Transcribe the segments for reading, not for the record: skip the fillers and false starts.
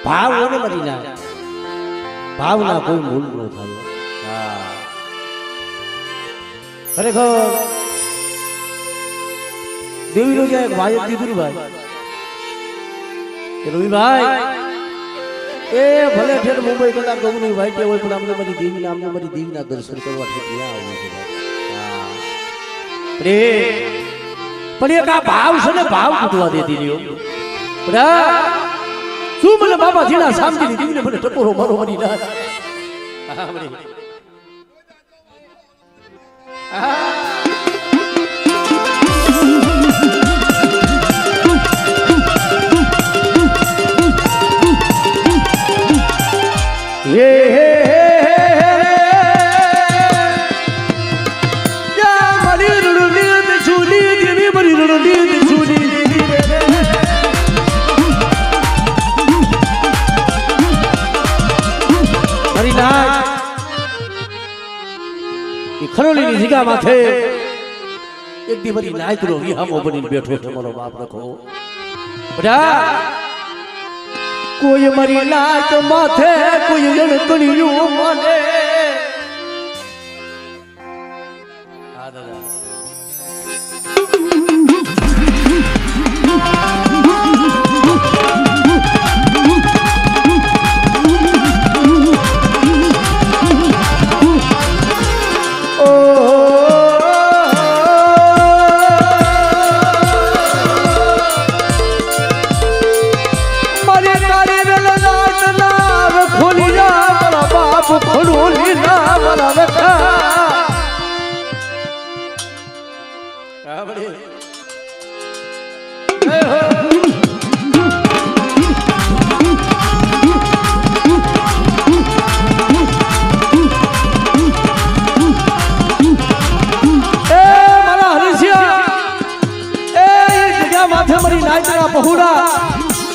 ભાવ ને મરી ના ભાવના કોઈ મૂળ ન થાય. હા ખરેખર દેવીનો જે એક વાયક દીધું ભાઈ કે રવિભાઈ એ ભલે ઠેર મુંબઈ કદાચ ગૌ ની વાઈટ હોય પણ અમને મારી દેવીના દર્શન કરવા ઠેર ત્યાં આવવું છે ભાઈ. પણ એક આ ભાવ છે ને ભાવ તૂટવા દેતી રહ્યો. શું મને બાબા જીના સામજી દીવીને મને ટપોરો મારો મરી ના. ખરોલીની જગ્યા માથે એક દી બધી નાયતરો વિહામો બનીને બેઠો છે મારો બાપ રખો. કોઈ મારી નાચ માથે કોઈ જણકણિયું મને. હા દાદા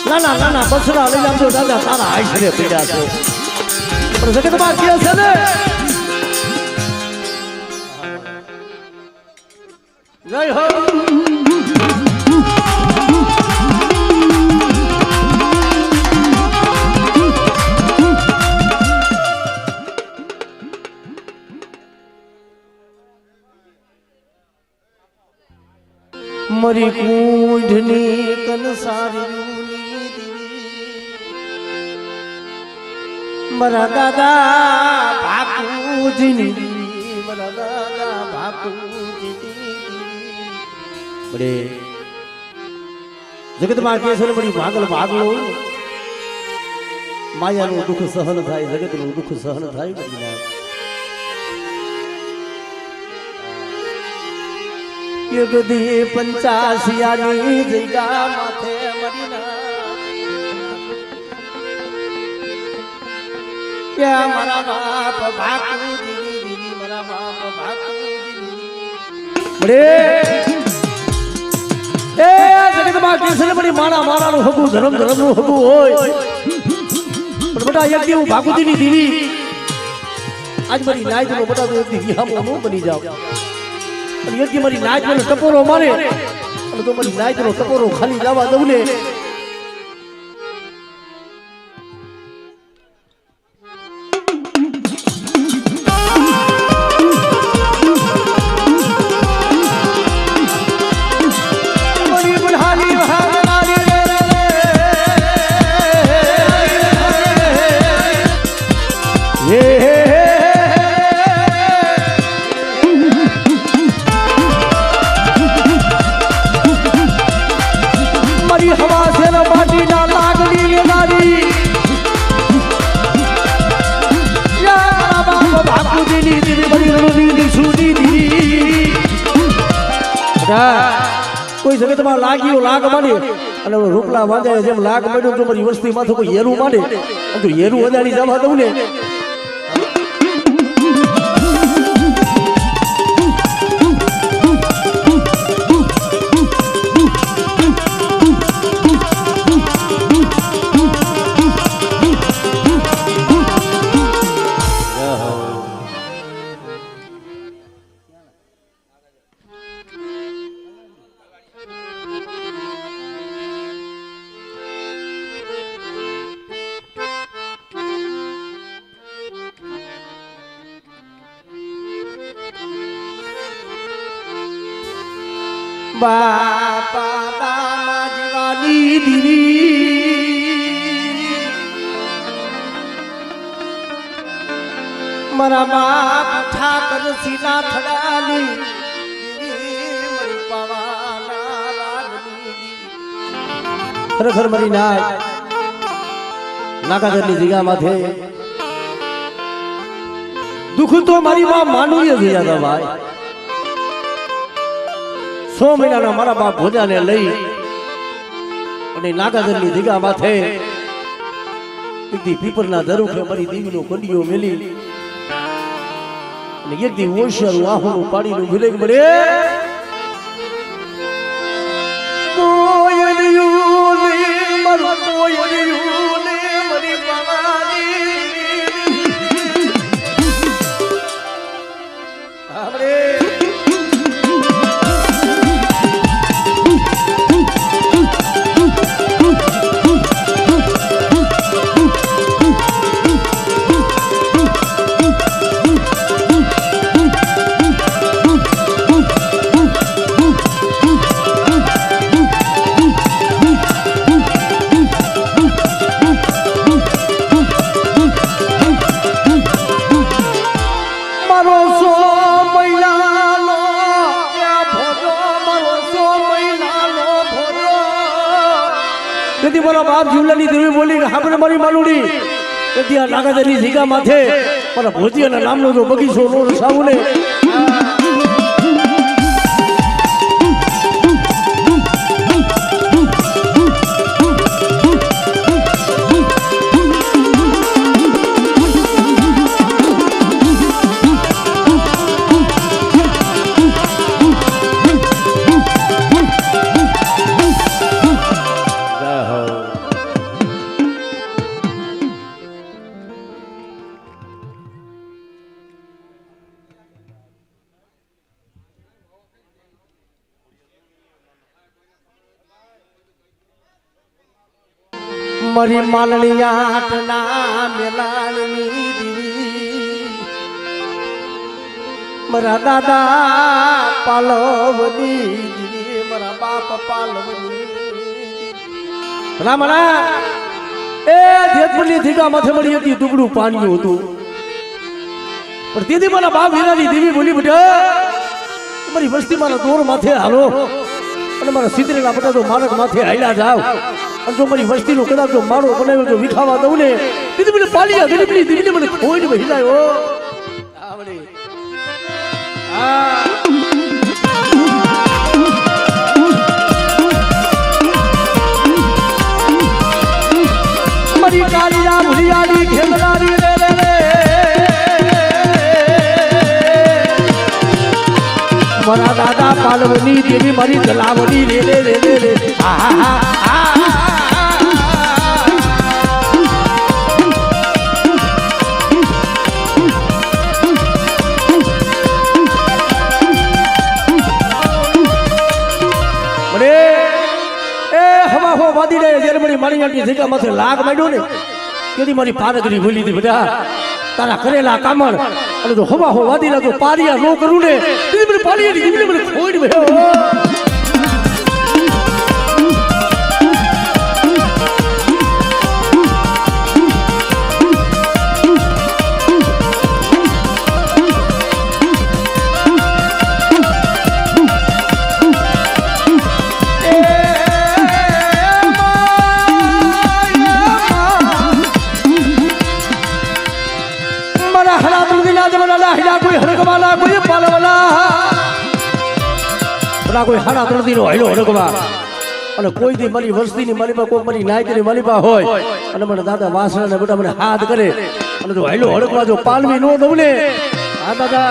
નાના નાના બસરા લઈ આવજો દાદા તારા આઈસરે પીડા છે પણ જગતમાં કે છે ને જય હો. મરી કુંઢની કનસારી મારા દાદા ભાકુજીની મારા દાદા ભાકુજીની બડે જગતમાં કે છે ને બડી ભાગલો માયાનું દુઃખ સહન થાય જગતનું દુઃખ સહન થાય બધી ના. યુગદી 85 જગ્યા માથે મરી ના કે મારા બાપ ભાકુજી મારા બાપ ભાકુજી બડે એ જગતમાં કેસર બડી મારાનું હગું ધર્મનું હગું હોય પણ બેટા એક દી હું ભાકુજીની દીવી આજ મારી નાયતનો બેટા તો એક દી વિહામો બની જાવ અને એક દી મારી નાયત મને ટપોરો મારે અને તો મારી નાયતનો ટપોરો ખાલી જવા દઉં ને કોઈ જગતમાં લાગ્યો લાગ માંડે અને રૂપલા વાંધે જેમ લાગ માંડ્યો તો મારી વસ્તી માથું કોઈ હેરું માંડે તો હેરું વધારી જવા દઉં ને બાપા દામા જીવાની દીવી મારા બાપ ઠાકર સીના થડાની મારી પાવાના રાગની ખરેખર મારી નાય નાગાદરની જગ્યા માથે દુઃખ તો મારી માં માનવીય થયા હતા ભાઈ 6 મહિનાના મારા બાપ ભોજાને લઈ અને નાગાદરની જગ્યા માથે એકદી પીપરના ધરુખે મારી દીવીનો કંડિયો મેલી અને એકદી ઓશિયારું આહુનું પાણીનું વિલેગ મળે કોયલિયું લે મારું કોયલિયું લે મારી બાવાની આપણે મારા બાપ જીવલાની દેવી બોલી આપણે મારી માલુડી ત્યાં નાગાદરની જગ્યા માથે મારા ભોજીયાના નામનો જો બગીચો નો રસાવું ને મારી માલણી આટના મેલાણની દીવી મારા દાદા પાલવની દીવી મારા બાપ પાલવની રામણા એ જેતપુરની ધીગા માથે મળી હતી દુબળું પાણી હતું પણ દીદી મારા બાપ વીરાની દેવી બોલી બેટા મારી વસ્તી મારા દોર માથે હાલો અને મારા સિદ્ધરેલા બેટા તો મારક માથે હાલ્યા જાવ અને જો મારી વસ્તીનો કદાચ જો મારો બનાવ્યો તો વિખાવા દઉં ને દીદી મને પાલિયા ગરીબની દીદીને મને ખોઈને બહિલાયો આવડે મારી કાલિયા ભુલિયાની ખેમલાની રે રે રે મારા દાદા પાલવની દેવી મારી જલાવની રે રે રે રે રે મારી જગ્યા માથે લાગ માંડ્યો ને તેથી મારી પારગરી ભૂલી હતી બધા તારા કરેલા કામણ અને જો હવા હો વાદી તો પારિયા નો કરું ને તેથી મને પારિયા મને ખોઈ ભયો કોઈ હાડા ત્રણથી નો હેલો હડકવા અને કોઈ દી મારી વસ્તીની માલિપા કોઈ મારી નાયકની માલિપા હોય અને મને દાદા વાસણા ને બેટા મને હાથ કરે અને જો હેલો હડકવા જો પાલવી નો દઉં ને હા દાદા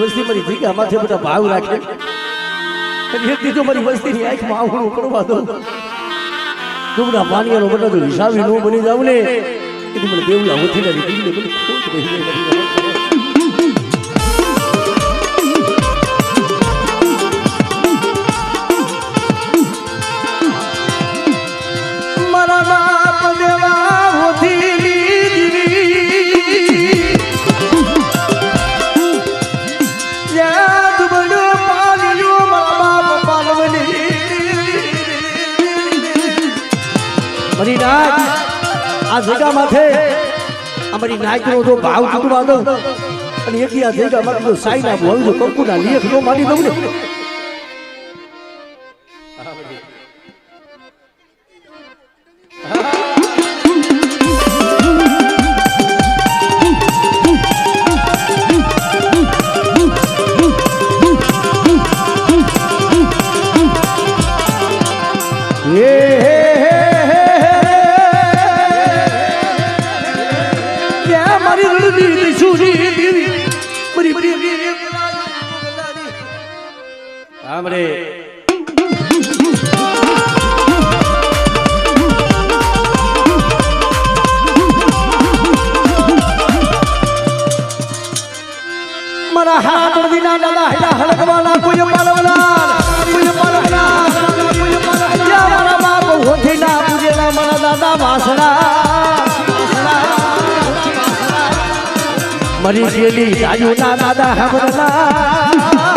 વસ્તી મારી જગ્યા માથે બધા ભાવ રાખે એક દીધો મારી વસ્તીની આંખમાં આવડું પડવા દો ડુબડા પાણીનો બધા તો હિસાબી નો બની જાવ ને એટલે મને બેવલા હોતી નથી મને ખોટ રહી જાય મારી નાક આ જગા માથે અમારી નાકનો જો ભાવ ચૂકવા દઉં અને એકી આ જગા માથે જો સાઈ ના બોલ જો કંકુના લેખ જો મારી દઉં ને हमरे मरा हाथ दिना दादा हैला हलकवाला कोई मालवला या मारा बाप होठीना पूजेला मरा दादा वासना मरी गेली जायू ना दादा हमरला